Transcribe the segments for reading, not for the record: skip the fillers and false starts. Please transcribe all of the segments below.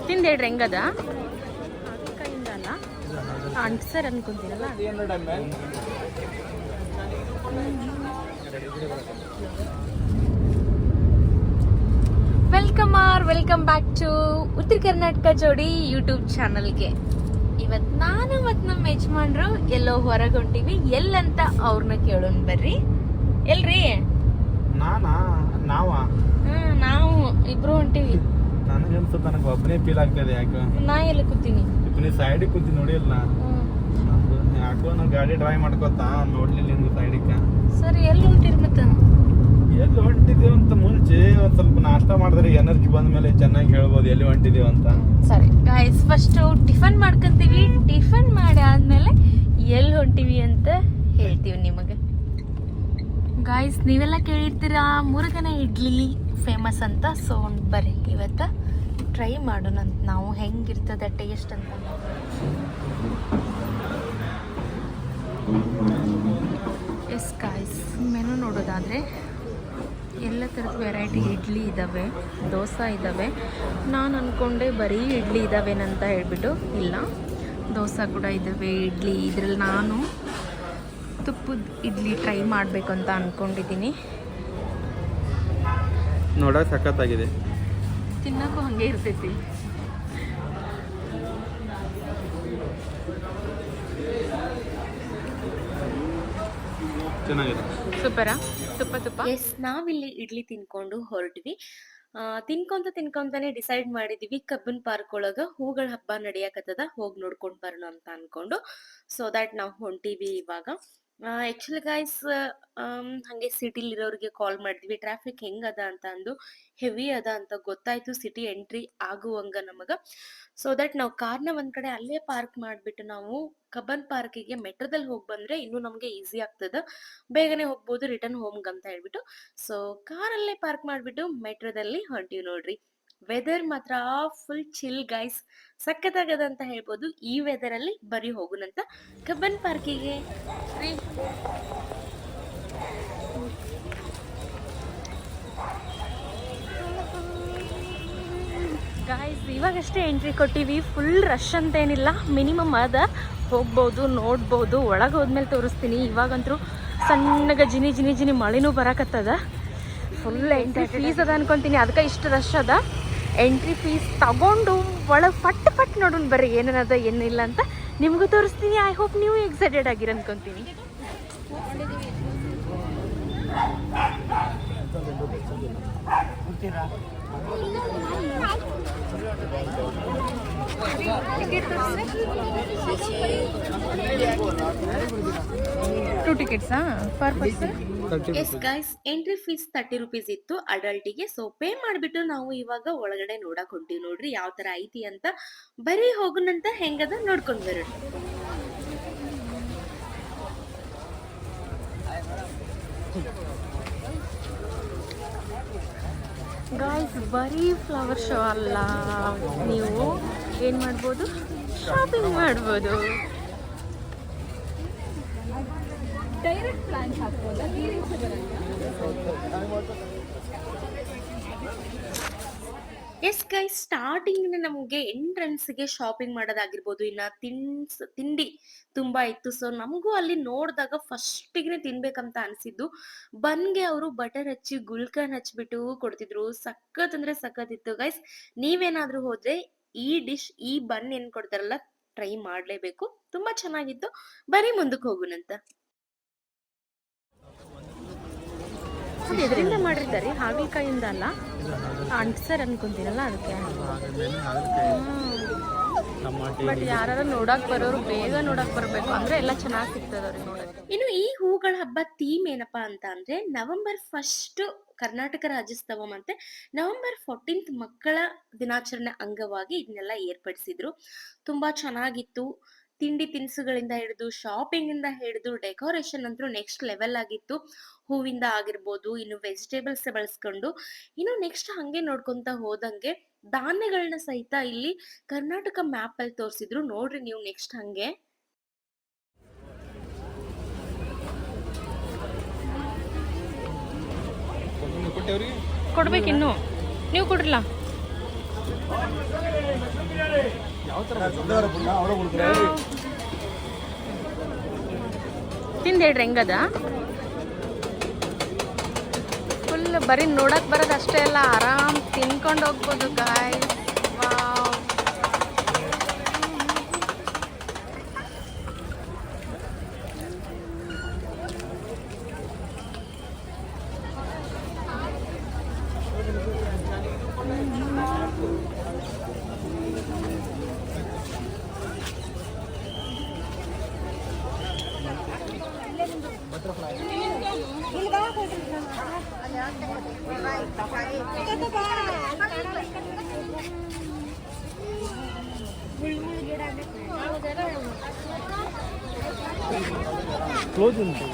ತಿಂದು ಹೇಳ್ರಿ ಹೆಂಗದ ಕೈಯಿಂದ ಅಲ್ಲ ಅಂಟ್ಸರ್ ಅನ್ಕೊಂತೀರಲ್ಲ. ವೆಲ್ಕಮ್ ಬ್ಯಾಕ್ ಟು ಉತ್ತರ ಕರ್ನಾಟಕ ಜೋಡಿ ಯೂಟ್ಯೂಬ್ ಚಾನಲ್ಗೆ. ಇವತ್ತು ನಾನು ಮತ್ತು ನಮ್ಮ ಯಜಮಾನ್ರು ಎಲ್ಲೋ ಹೊರಗೆ ಹೊಂಟಿವಿ. ಎಲ್ಲಂತ ಅವ್ರನ್ನ ಕೇಳೋಣ ಬರ್ರಿ. ಎಲ್ರಿ? ನಾವು ಇಬ್ರು ಹೊಂಟಿವಿ. ನನಗೆ ಒಬ್ಬನೇ ಫೀಲ್ ಆಗ್ತದೆ. ಯಾಕೆ ನಾ ಎಲ್ಲ ಕೂತೀನಿ ಸೈಡ್ ಕೂತಿ ನೋಡಿಲ್ಲ ಯಾಕೋ ನಾವು ಗಾಡಿ ಡ್ರೈವ್ ಮಾಡ್ಕೋತಾ ನೋಡ್ಲಿಲ್ಲ ನಿಮ್ಗೆ ಸೈಡಿಗೆ. ಸರಿ ಎಲ್ಲಿ ಹೊಂಟಿರಿ ಮತ್ತೆ? ಎಲ್ಲಿ ಹೊಂಟಿದೀವಿ ಅಂತ ಮುಂಚೆ ಒಂದ್ ಸ್ವಲ್ಪ ನಾಷ್ಟ ಮಾಡಿದ್ರೆ ಎನರ್ಜಿ ಬಂದ ಮೇಲೆ ಚೆನ್ನಾಗಿ ಹೇಳ್ಬೋದು ಎಲ್ಲಿ ಹೊಂಟಿದೀವಿ ಅಂತ. ಸರಿ ಗೈಸ್, ಫಸ್ಟ್ ಟಿಫನ್ ಮಾಡ್ಕೊಂತೀವಿ. ಟಿಫನ್ ಮಾಡಿ ಆದ್ಮೇಲೆ ಎಲ್ಲಿ ಹೊಂಟಿವಿ ಅಂತ ಹೇಳ್ತೀವಿ ನಿಮಗೆ. ಗಾಯ್ಸ್, ನೀವೆಲ್ಲ ಕೇಳಿರ್ತೀರಾ ಮುರುಗನ ಇಡ್ಲಿ ಫೇಮಸ್ ಅಂತ. ಸೊ ಬರ್ರಿ ಇವತ್ತು ಟ್ರೈ ಮಾಡೋಣ ಅಂತ ನಾವು, ಹೆಂಗಿರ್ತದೆ ಟೇಸ್ಟ್ ಅಂತ. ಎಸ್ ಗಾಯ್ಸ್, ಮೆನು ನೋಡೋದಾದರೆ ಎಲ್ಲ ಥರದ ವೆರೈಟಿ ಇಡ್ಲಿ ಇದ್ದಾವೆ, ದೋಸೆ ಇದ್ದಾವೆ. ನಾನು ಅಂದ್ಕೊಂಡೆ ಬರೀ ಇಡ್ಲಿ ಇದ್ದಾವೇನಂತ ಹೇಳ್ಬಿಟ್ಟು, ಇಲ್ಲ ದೋಸೆ ಕೂಡ ಇದ್ದಾವೆ, ಇಡ್ಲಿ. ಇದ್ರಲ್ಲಿ ನಾನು ತುಪ್ಪದ ಇಡ್ಲಿ ಟ್ರೈ ಮಾಡಬೇಕು ಅಂತ ಅಂದ್ಕೊಂಡಿದ್ದೀನಿ. ನೋಡೋಕೆ ಸಖತ್ತಾಗಿದೆ, ತಿನ್ನೋಕ್ಕೂ ಹಾಗೆ ಇರ್ತೈತಿ. ಚೆನ್ನಾಗಿದೆ, ಸೂಪರಾ? ತುಪ್ಪ. ಎಸ್, ನಾವಿಲ್ಲಿ ಇಡ್ಲಿ ತಿನ್ಕೊಂಡು ಹೊರಟ್ವಿ. ತಿನ್ಕೊಂತಾನೆ ಡಿಸೈಡ್ ಮಾಡಿದ್ವಿ ಕಬ್ಬನ್ ಪಾರ್ಕ್ ಒಳಗೆ ಹೂಗಳ ಹಬ್ಬ ನಡೆಯಕತ್ತದ, ಹೋಗಿ ನೋಡ್ಕೊಂಡು ಬರೋಣ ಅಂತ ಅನ್ಕೊಂಡು. ಸೊ ದ್ಯಾಟ್ ನಾವು ಹೊಂಟಿವಿ ಇವಾಗ. ಆ್ಯಕ್ಚುಲಿ ಗೈಸ್, ಹಾಗೆ ಸಿಟಿಲಿ ಇರೋರಿಗೆ ಕಾಲ್ ಮಾಡಿದ್ವಿ ಟ್ರಾಫಿಕ್ ಹೆಂಗದ ಅಂತ ಅಂದು. ಹೆವಿ ಅದ ಅಂತ ಗೊತ್ತಾಯ್ತು ಸಿಟಿ ಎಂಟ್ರಿ ಆಗುವಂಗ ನಮಗೆ. ಸೊ ದಟ್ ನಾವು ಕಾರ್ನ ಒಂದ್ ಕಡೆ ಅಲ್ಲೇ ಪಾರ್ಕ್ ಮಾಡಿಬಿಟ್ಟು ನಾವು ಕಬ್ಬನ್ ಪಾರ್ಕಿಗೆ ಮೆಟ್ರೋದಲ್ಲಿ ಹೋಗಿ ಬಂದ್ರೆ ಇನ್ನೂ ನಮಗೆ ಈಸಿ ಆಗ್ತದೆ, ಬೇಗನೆ ಹೋಗ್ಬೋದು ರಿಟರ್ನ್ ಹೋಮ್ಗೆ ಅಂತ ಹೇಳ್ಬಿಟ್ಟು. ಸೊ ಕಾರಲ್ಲೇ ಪಾರ್ಕ್ ಮಾಡಿಬಿಟ್ಟು ಮೆಟ್ರೋದಲ್ಲಿ ಹೊಂಟಿವಿ ನೋಡ್ರಿ. ವೆದರ್ ಮಾತ್ರ ಫುಲ್ ಚಿಲ್ ಗೈಸ್, ಸಖತ್ತಾಗದ ಅಂತ ಹೇಳ್ಬೋದು. ಈ ವೆದರ್ ಅಲ್ಲಿ ಬರೀ ಹೋಗುನಂತ ಕಬ್ಬನ್ ಪಾರ್ಕಿಗೆ. ಗಾಯ್ಸ್, ಇವಾಗಷ್ಟೇ ಎಂಟ್ರಿ ಕೊಟ್ಟಿವಿ. ಫುಲ್ ರಶ್ ಅಂತ ಏನಿಲ್ಲ, ಮಿನಿಮಮ್ ಅದ, ಹೋಗ್ಬೋದು, ನೋಡ್ಬೋದು. ಒಳಗೆ ಹೋದ್ಮೇಲೆ ತೋರಿಸ್ತೀನಿ. ಇವಾಗಂತೂ ಸಣ್ಣಗೆ ಜಿನಿ ಮಳೆನೂ ಬರಕತ್ತದ. ಫುಲ್ ಎಂಟ್ರಿ ಫೀಸ್ ಅದ ಅನ್ಕೊಂತೀನಿ, ಅದಕ್ಕೆ ಇಷ್ಟು ರಶ್ ಅದ. ಎಂಟ್ರಿ ಫೀಸ್ ತಗೊಂಡು ಒಳಗೆ ಪಟ್ ನೋಡೋಣ ಬರ್ರಿ ಏನೇನದ ಏನಿಲ್ಲ ಅಂತ ನಿಮಗೂ ತೋರಿಸ್ತೀನಿ. ಐ ಹೋಪ್ ನೀವು ಎಕ್ಸೈಟೆಡ್ ಆಗಿರ ಅನ್ಕೊಂತೀನಿ. ಟೂ ಟಿಕೆಟ್ಸಾ per person? Yes guys, entry fees 30 rupees ಇತ್ತು ಅಡಲ್ಟಿಗೆ. ಸೊ ಪೇ ಮಾಡಿಬಿಟ್ಟು ನಾವು ಇವಾಗ ಒಳಗಡೆ ನೋಡಕ್ ಹೊಂಟಿವಿ. ನೋಡ್ರಿ ಯಾವ ತರ ಐತಿ ಅಂತ. ಬರೀ ಹೋಗುನಂತ ಹೆಂಗದ ನೋಡ್ಕೊಂಡ್ ಬರೋಣ. ಗಾಯ್ಸ್, ಬರೀ ಫ್ಲವರ್ ಶೋ ಅಲ್ಲ, ನೀವು ಏನು ಮಾಡ್ಬೋದು, ಶಾಪಿಂಗ್ ಮಾಡ್ಬೋದು. ಡೈರೆಕ್ಟ್ ಪ್ಲಾನ್ ಹಾಕ್ಬೋದಾ? ಎಸ್ ಗೈಸ್, ಸ್ಟಾರ್ಟಿಂಗ್ ನಮಗೆ ಎಂಟ್ರೆನ್ಸ್ಗೆ ಶಾಪಿಂಗ್ ಮಾಡೋದಾಗಿರ್ಬೋದು, ಇನ್ನು ತಿಂಡಿ ತುಂಬಾ ಇತ್ತು. ಸೊ ನಮಗೂ ಅಲ್ಲಿ ನೋಡಿದಾಗ ಫಸ್ಟಿಗೆ ತಿನ್ಬೇಕಂತ ಅನಿಸಿದ್ದು. ಬನ್ಗೆ ಅವರು ಬಟರ್ ಹಚ್ಚಿ ಗುಲ್ಕನ್ ಹಚ್ಬಿಟ್ಟು ಕೊಡ್ತಿದ್ರು. ಸಖತ್ ಅಂದ್ರೆ ಸಖತ್ ಇತ್ತು ಗೈಸ್. ನೀವೇನಾದ್ರೂ ಹೋದ್ರೆ ಈ ಬನ್ ಏನ್ ಕೊಡ್ತಾರಲ್ಲ ಟ್ರೈ ಮಾಡ್ಲೇಬೇಕು, ತುಂಬಾ ಚೆನ್ನಾಗಿತ್ತು. ಬರೀ ಮುಂದಕ್ಕೆ ಹೋಗುನಂತ. ಅದು ಎದರಿಂದ ಮಾಡಿರ್ತಾರೆ, ಹಾಗಲಕಾಯಿಂದ ಅಲ್ಲ, ಅಂಟ್ಸರ್ ಅನ್ಕೊಂತೀರಲ್ಲ ಅದಕ್ಕೆ. ಬಟ್ ಯಾರು ನೋಡಕ್ ಬರೋರು ಬೇಗ ನೋಡಕ್ ಬರ್ಬೇಕು, ಅಂದ್ರೆ ಎಲ್ಲ ಚೆನ್ನಾಗಿ ಸಿಗ್ತದೆ ಅವ್ರಿಗೆ ನೋಡಕ್ಕೆ. ಇನ್ನು ಈ ಹೂಗಳ ಹಬ್ಬ ಥೀಮ್ ಏನಪ್ಪಾ ಅಂತ ಅಂದ್ರೆ, ನವೆಂಬರ್ 1 ಕರ್ನಾಟಕ ರಾಜ್ಯೋತ್ಸವ ಮತ್ತೆ ನವೆಂಬರ್ 14 ಮಕ್ಕಳ ದಿನಾಚರಣೆ ಅಂಗವಾಗಿ ಇದನ್ನೆಲ್ಲ ಏರ್ಪಡಿಸಿದ್ರು. ತುಂಬಾ ಚೆನ್ನಾಗಿತ್ತು. ತಿಂಡಿ ತಿನಿಸುಗಳಿಂದ ಹಿಡಿದು ಶಾಪಿಂಗ್ ಇಂದ ಹಿಡಿದು ಡೆಕೋರೇಷನ್ ಅಂತೂ ನೆಕ್ಸ್ಟ್ ಲೆವೆಲ್ ಆಗಿತ್ತು. ಹೂವಿಂದ ಆಗಿರ್ಬೋದು, ಇನ್ನು ವೆಜಿಟೇಬಲ್ಸ್ ಬಳಸ್ಕೊಂಡು, ಇನ್ನು ನೆಕ್ಸ್ಟ್ ಹಂಗೆ ನೋಡ್ಕೊಂತ ಹೋದಂಗೆ ಧಾನ್ಯಗಳನ್ನ ಸಹಿತ ಇಲ್ಲಿ ಕರ್ನಾಟಕ ಮ್ಯಾಪ್ ಅಲ್ಲಿ ತೋರಿಸಿದ್ರು. ನೋಡ್ರಿ ನೀವು ನೆಕ್ಸ್ಟ್ ಹಂಗೆ. ಕೊಡ್ಬೇಕಿನ್ನು, ನೀವು ಕೊಡ್ರಲ್ಲ. ತಿಂದು ಹೇಳ್ರಿ ಹೆಂಗದ. ಫುಲ್ ಬರೀ ನೋಡಕ್ ಬರೋದು ಅಷ್ಟೇ ಅಲ್ಲ, ಆರಾಮ್ ತಿನ್ಕೊಂಡು ಹೋಗ್ಬೋದು ಗಾಯ್ಸ್. ವಾವ್. ಕ್ಲೋಸ್ ಉಂಟು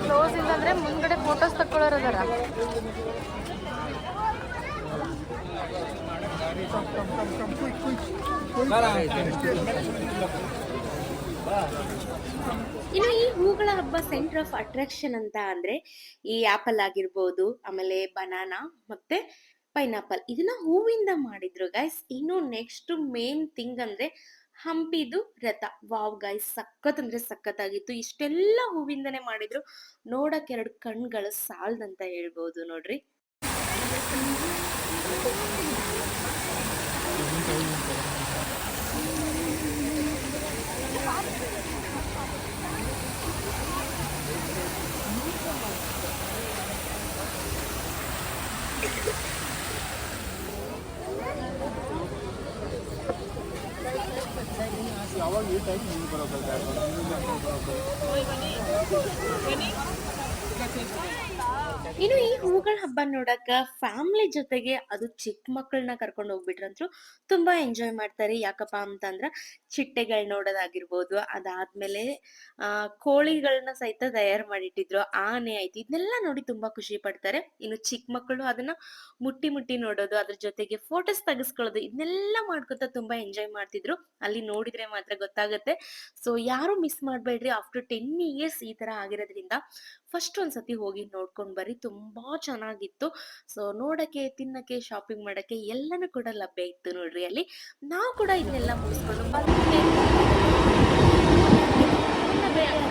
ಕ್ಲೋಸ್ ಇಲ್ಲಂದ್ರೆ ಮುಂದ್ಗಡೆ ಫೋಟೋಸ್ ತಕ್ಕೊಳ್ಳೋರು ಅದಾರ. ಇನ್ನು ಈ ಹೂಗಳ ಹಬ್ಬ ಸೆಂಟರ್ ಆಫ್ ಅಟ್ರಾಕ್ಷನ್ ಅಂತ ಅಂದ್ರೆ ಈ ಆಪಲ್ ಆಗಿರ್ಬೋದು, ಆಮೇಲೆ ಬನಾನಾ ಮತ್ತೆ ಪೈನಾಪಲ್, ಇದನ್ನ ಹೂವಿಂದ ಮಾಡಿದ್ರು ಗೈಸ್. ಇನ್ನು ನೆಕ್ಸ್ಟ್ ಮೇನ್ ಥಿಂಗ್ ಅಂದ್ರೆ ಹಂಪಿದು ರಥ. ವಾವ್ ಗೈಸ್, ಸಖತ್ ಅಂದ್ರೆ ಸಖತ್ತಾಗಿತ್ತು. ಇಷ್ಟೆಲ್ಲ ಹೂವಿಂದನೇ ಮಾಡಿದ್ರು, ನೋಡಕ್ 2 ಕಣ್ಗಳು ಸಾಲದಂತ ಹೇಳ್ಬೋದು ನೋಡ್ರಿ. ಇನ್ನು ಈ ಹೂಗಳ ಹಬ್ಬ ನೋಡಕ ಫ್ಯಾಮಿಲಿ ಜೊತೆಗೆ, ಅದು ಚಿಕ್ಕ ಮಕ್ಕಳನ್ನ ಕರ್ಕೊಂಡು ಹೋಗ್ಬಿಟ್ರಂತ್ರು ತುಂಬಾ ಎಂಜಾಯ್ ಮಾಡ್ತಾರೆ. ಯಾಕಪ್ಪ ಅಂತಂದ್ರ ಚಿಟ್ಟೆಗಳ್ ನೋಡೋದಾಗಿರ್ಬೋದು, ಅದಾದ್ಮೇಲೆ ಕೋಳಿಗಳನ್ನ ಸಹಿತ ತಯಾರು ಮಾಡಿಟ್ಟಿದ್ರು, ಆನೆ ಆಯ್ತು, ಇದನ್ನೆಲ್ಲ ನೋಡಿ ತುಂಬಾ ಖುಷಿ ಪಡ್ತಾರೆ. ಇನ್ನು ಚಿಕ್ಕ ಮಕ್ಕಳು ಅದನ್ನ ಮುಟ್ಟಿ ಮುಟ್ಟಿ ನೋಡೋದು, ಅದ್ರ ಜೊತೆಗೆ ಫೋಟೋಸ್ ತೆಗೆಸ್ಕೊಳ್ಳೋದು, ಇದನ್ನೆಲ್ಲ ಮಾಡ್ಕೊತ ತುಂಬಾ ಎಂಜಾಯ್ ಮಾಡ್ತಿದ್ರು. ಅಲ್ಲಿ ನೋಡಿದ್ರೆ ಮಾತ್ರ ಗೊತ್ತಾಗುತ್ತೆ. ಸೊ ಯಾರು ಮಿಸ್ ಮಾಡ್ಬೇಡ್ರಿ. ಆಫ್ಟರ್ 10 ಇಯರ್ಸ್ ಈ ತರ ಆಗಿರೋದ್ರಿಂದ ಫಸ್ಟ್ ಒಂದ್ಸತಿ ಹೋಗಿ ನೋಡ್ಕೊಂಡ್ ಬರ್ರಿ, ತುಂಬಾ ಚೆನ್ನಾಗಿತ್ತು. ಸೊ ನೋಡಕ್ಕೆ, ತಿನ್ನಕ್ಕೆ, ಶಾಪಿಂಗ್ ಮಾಡಕ್ಕೆ ಎಲ್ಲಾನು ಕೂಡ ಲಭ್ಯ ಇತ್ತು ನೋಡ್ರಿ ಅಲ್ಲಿ. ನಾವು ಕೂಡ ಇದನ್ನೆಲ್ಲ ಮುಗಿಸ್ಕೊಂಡು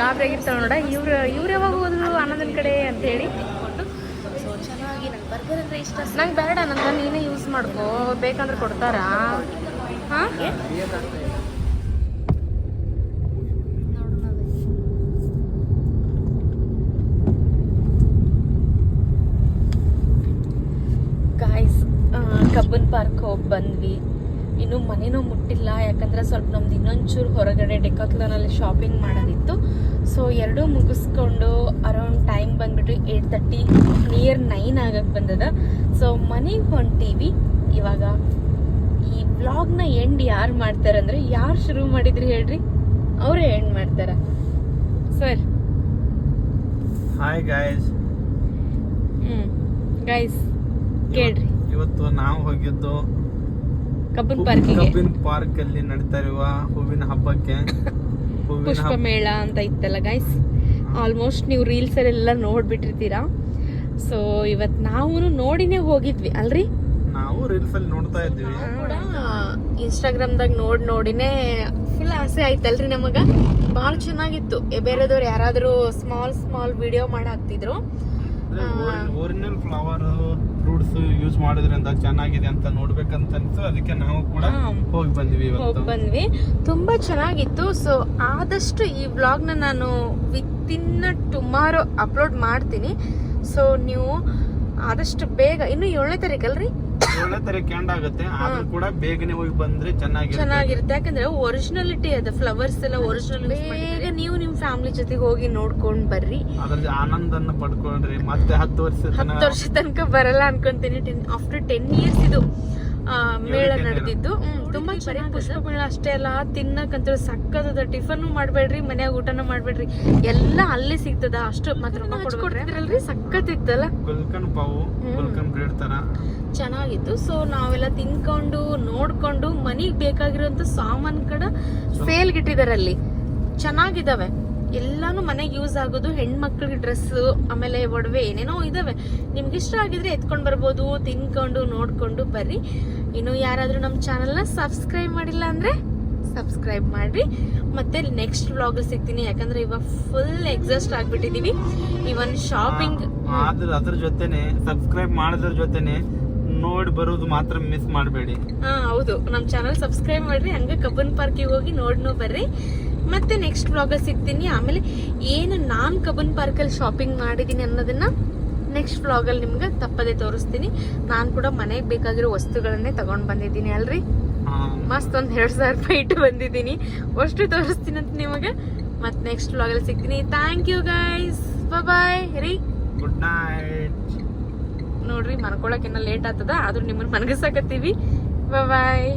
ಗಾಬರಿ ಆಗಿರ್ತಾವ ನೋಡ, ಇವ್ರು ಯಾವಾಗ ಹೋದ್ರು ಆನಂದನ ಕಡೆ ಅಂತ ಹೇಳಿ ತಿನ್ಕೊಂಡು. ಸೊ ಚೆನ್ನಾಗಿ, ನಂಗೆ ಬರ್ಗರ್ ಅಂದ್ರೆ ಇಷ್ಟ. ನಂಗೆ ಬೇಡ, ನಂಗೆ ನೀನೇ ಯೂಸ್ ಮಾಡ್ಕೋ, ಬೇಕಂದ್ರೆ ಕೊಡ್ತಾರಾ? ಹಾ, ಗಾಯ್ಸ್ ಕಬ್ಬನ್ ಪಾರ್ಕ್ ಹೋಗಿ ಬಂದ್ವಿ. ಇನ್ನು ಮನೇನೂ ಮುಟ್ಟಿಲ್ಲ, ಯಾಕಂದ್ರೆ ಸ್ವಲ್ಪ ನಮ್ದು ಇನ್ನೊಂಚೂರು ಹೊರಗಡೆ ಡೆಕಾಥ್ಲಾನಲ್ಲಿ ಶಾಪಿಂಗ್ ಮಾಡೋದಿತ್ತು. ಸೊ ಎರಡೂ ಮುಗಿಸ್ಕೊಂಡು ಅರೌಂಡ್ ಟೈಮ್ ಬಂದ್ಬಿಟ್ಟು 8:30 ನಿಯರ್ 9 ಆಗಕ್ಕೆ ಬಂದದ. ಸೊ ಮನೆಗೆ ಹೊಂಟೀವಿ ಇವಾಗ. ಈ ವ್ಲಾಗ್ನ ಎಂಡ್ ಯಾರು ಮಾಡ್ತಾರಂದ್ರೆ, ಯಾರು ಶುರು ಮಾಡಿದ್ರಿ ಹೇಳ್ರಿ? ಅವರೇ ಎಂಡ್ ಮಾಡ್ತಾರ ಸರ್. Hi guys. ಗೈಸ್ ಕೇಳ್ರಿ, ಇವತ್ತು ನಾವು ಹೋಗಿದ್ದು ಕಬ್ಬನ್ ಪಾರ್ಕ್ ಅಲ್ಲಿ ನಡೀತಾ ಇರುವ ಹೂವಿನ ಹಬ್ಬಕ್ಕೆ. ಪುಷ್ಪ ಮೇಳ ಅಂತ ಇತ್ತಲ್ಲ ಗೈಸ್, ಆಲ್ಮೋಸ್ಟ್ ನೀವು ರೀಲ್ಸ್ ಎಲ್ಲ ನೋಡ್ಬಿಟ್ಟಿರ್ತೀರಾ. ಸೊ ಇವತ್ ನಾವು ನೋಡಿನೇ ಹೋಗಿದ್ವಿ ಅಲ್ರಿ? ನಾವು ರೀಲ್ಸ್ ಅಲ್ಲಿ ನೋಡ್ತಾ ಇದ್ವಿ, ಇನ್ಸ್ಟಾಗ್ರಾಮ್ದಾಗ ನೋಡಿನೇ ಫುಲ್ ಆಸೆ ಆಯ್ತಲ್ರಿ ನಮಗ. ಬಾಳ ಚೆನ್ನಾಗಿತ್ತು. ಬೇರೆದವ್ರು ಯಾರಾದ್ರೂ ಸ್ಮಾಲ್ ವಿಡಿಯೋ ಮಾಡಿ ಹಾಕ್ತಿದ್ರು. ಒರಿಜಿನಲ್ ಫ್ಲವರ್ ಫ್ರೂಟ್ಸ್ ಯೂಸ್ ಮಾಡೋದ್ರಿಂದ ಚೆನ್ನಾಗಿದೆ ಅಂತ ನೋಡ್ಬೇಕಂತ ಅನ್ಸು. ಅದಕ್ಕೆ ನಾವು ಕೂಡ ಹೋಗಿ ಬಂದ್ವಿ. ತುಂಬಾ ಚೆನ್ನಾಗಿತ್ತು. ಸೊ ಆದಷ್ಟು ಈ ವ್ಲಾಗ್ ನಾನು ವಿತಿನ್ ಟುಮಾರೋ ಅಪ್ಲೋಡ್ ಮಾಡ್ತೀನಿ. ಸೊ ನೀವು ಆದಷ್ಟು ಬೇಗ, ಇನ್ನು 7ನೇ ತಾರೀಕು ಅಲ್ರಿ? 7ನೇ ತಾರೀಕು ಎಂಡ್ ಆಗುತ್ತೆ, ಆದ್ರೂ ಕೂಡ ಬೇಗನೆ ಹೋಗಿ ಬಂದ್ರೆ ಚೆನ್ನಾಗಿರುತ್ತೆ. ಯಾಕಂದ್ರೆ ಒರಿಜಿನಾಲಿಟಿ ಅದ, ಫ್ಲವರ್ಸ್ ಎಲ್ಲ ಒರಿಜಿನಲ್. ಬೇಗ ನೀವು ನಿಮ್ ಫ್ಯಾಮಿಲಿ ಜೊತೆಗೆ ಹೋಗಿ ನೋಡ್ಕೊಂಡ್ ಬರ್ರಿ, ಅದ್ರ ಆನಂದನ ಪಡ್ಕೊಂಡ್ರಿ. ಮತ್ತೆ 10 ವರ್ಷ ತನಕ ಬರಲ್ಲ ಅನ್ಕೊಂತೀನಿ. ಆಫ್ಟರ್ 10 ಇಯರ್ಸ್ ಇದು ಮೇಳ ನಡೆದಿದ್ದು. ತುಂಬಾ ಬರೀ ಪುಷ್ಪ ಮೇಳ ಅಷ್ಟೇ ಅಲ್ಲ, ತಿನ್ನಕಂತ ಸಕ್ಕದ. ಟಿಫನ್ ಮಾಡ್ಬೇಡ್ರಿ, ಮನ್ಯಾಗ ಊಟನ ಮಾಡ್ಬೇಡ್ರಿ, ಎಲ್ಲ ಅಲ್ಲೇ ಸಿಗ್ತದ. ಅಷ್ಟು ಮಾತ್ರ ಕೊಡ್ತಿದ್ರಲ್ರಿ, ಸಕ್ಕತ್ ಇತ್ತಲ್ಲ. ಗುಲ್ಕನ್ ಪಾವು, ಗುಲ್ಕನ್ ಬ್ರೆಡ್ ತರ ಚೆನ್ನಾಗಿತ್ತು. ಸೊ ನಾವೆಲ್ಲ ತಿನ್ಕೊಂಡು ನೋಡ್ಕೊಂಡು ಮನಿಗ್ ಬೇಕಾಗಿರೋಂತ ಸಾಮಾನ್ ಕಡೆ ಸೇಲ್ಗಿಟ್ಟಿದಾರೆ ಅಲ್ಲಿ. ಚೆನ್ನಾಗಿದಾವೆ, ಎಲ್ಲಾನು ಮನೆಗೆ ಯೂಸ್ ಆಗೋದು. ಹೆಣ್ಮಕ್ಳಿಗೆ ಡ್ರೆಸ್, ಆಮೇಲೆ ಒಡವೆ, ಏನೇನೋ ಇದಾವೆ. ನಿಮ್ಗೆ ಇಷ್ಟ ಆಗಿದ್ರೆ ಎತ್ಕೊಂಡ್ ಬರ್ಬೋದು. ತಿನ್ಕೊಂಡು ನೋಡ್ಕೊಂಡು ಬರ್ರಿ. ಇನ್ನು ಯಾರಾದ್ರೂ ನಮ್ಮ ಚಾನಲ್ನ ಸಬ್ಸ್ಕ್ರೈಬ್ ಮಾಡಿಲ್ಲ ಅಂದ್ರೆ ಸಬ್ಸ್ಕ್ರೈಬ್ ಮಾಡ್ರಿ. ಮತ್ತೆ ನೆಕ್ಸ್ಟ್ ವ್ಲಾಗ್ ಸಿಗ್ತೀನಿ, ಯಾಕಂದ್ರೆ ಇವಾಗ ಫುಲ್ ಎಕ್ಸಾಸ್ಟ್ ಆಗ್ಬಿಟ್ಟಿದೀವಿ. ಇವನ್ ಶಾಪಿಂಗ್ ಅದ್ರ ಜೊತೆನೆ ಸಬ್ಸ್ಕ್ರೈಬ್ ಮಾಡೋದ್ರ ಜೊತೆನೆ ನೋಡಿ ಬರೋದು ಮಾತ್ರ ಮಿಸ್ ಮಾಡಬೇಡಿ. ಹೌದು, ನಮ್ಮ ಚಾನಲ್ ಸಬ್ಸ್ಕ್ರೈಬ್ ಮಾಡ್ರಿ, ಹಂಗ ಕಬ್ಬನ್ ಪಾರ್ಕಿಗೆ ಹೋಗಿ ನೋಡ್ನೋ ಬರ್ರಿ. ಮತ್ತೆ ನೆಕ್ಸ್ಟ್ ವ್ಲಾಗ್ ಸಿಗ್ತೀನಿ. ಆಮೇಲೆ ಏನು ನಾನ್ ಕಬ್ಬನ್ ಪಾರ್ಕಲ್ಲಿ ಶಾಪಿಂಗ್ ಮಾಡಿದೀನಿ ಅನ್ನೋದನ್ನ ನೆಕ್ಸ್ಟ್ ವ್ಲಾಗಲ್ಲಿ ನಿಮ್ಗೆ ತಪ್ಪದೆ ತೋರಿಸ್ತೀನಿ. ನಾನು ಕೂಡ ಮನೆಗೆ ಬೇಕಾಗಿರೋ ವಸ್ತುಗಳನ್ನೇ ತಗೊಂಡ್ ಬಂದಿದ್ದೀನಿ ಅಲ್ರಿ. ಮಸ್ತ್ ಒಂದ್ 2,000 ರೂಪಾಯಿ ಇಟ್ಟು ಬಂದಿದ್ದೀನಿ. ಅಷ್ಟು ತೋರಿಸ್ತೀನಿ ಅಂತ ನಿಮಗೆ. ಮತ್ತೆ ನೆಕ್ಸ್ಟ್ ವ್ಲಾಗಲ್ಲಿ ಸಿಗ್ತೀನಿ. ಥ್ಯಾಂಕ್ ಯು ಗೈಸ್, ಬಾಯ್ ರೀ, ಗುಡ್ ನೈಟ್. ನೋಡ್ರಿ ಮನ್ಕೊಳಕ್ ಇನ್ನ ಲೇಟ್ ಆಗ್ತದ, ಆದ್ರೂ ನಿಮ್ಮನ್ನ ಮನಗಸಾಕತ್ತೀವಿ. ಬಾಯ್.